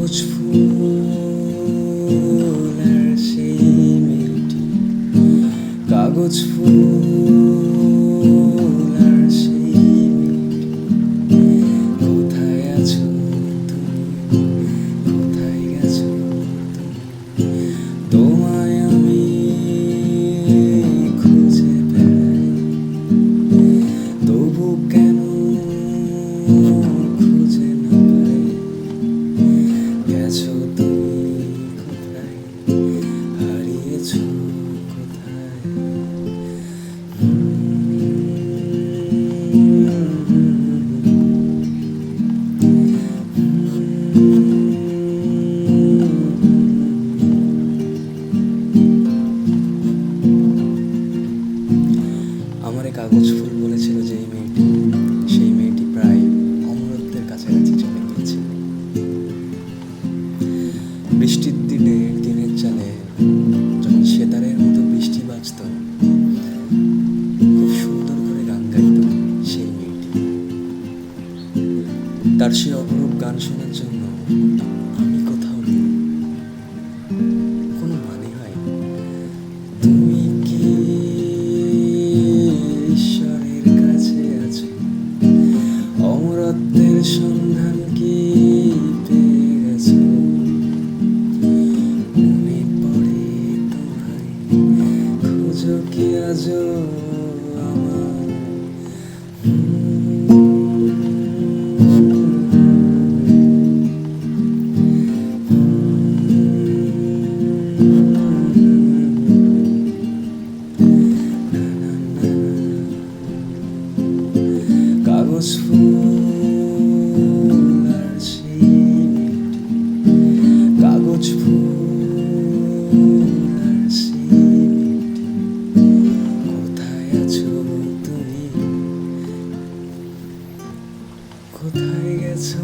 কাগজ ফুল আর সেই মেয়েটি, কাগজ ফুল আর সেই মেয়েটি, কোথায় আছো তুমি, কোথায় গেছো তুমি, তোমায় আমি খুঁজে বেড়াই, তবু কেন খুঁজে না পাই, গেছো তুমি কোথায়, হারিয়েছো কোথায়। আমার এই কাগজ ফুল বলেছিল যে এই মেয়েটি, সেই মেয়েটি প্রায় অমরত্বের কাছাকাছি চলে গিয়েছে। বৃষ্টির দিনে দিনের চালে যখন সেতারের মতো বৃষ্টি বাজত, খুব সুন্দর করে গান গাইত সেই মেয়েটি। তার সেই অপরূপ গান শোনার জন্য আমি কোথাও নেই, কোনো মানে হয়। তুমি কি ঈশ্বরের কাছে আছো, অমরত্বের সন্ধান কি পেয়ে গেছো, মনে পড়ে তোমায়, খুঁজো কি আজও আমার। কাগজ ফুল আর সেই মেয়েটি, কাগজ ফুল আর সেই মেয়েটি, কোথায় আছো তুমি, কোথায় গেছো।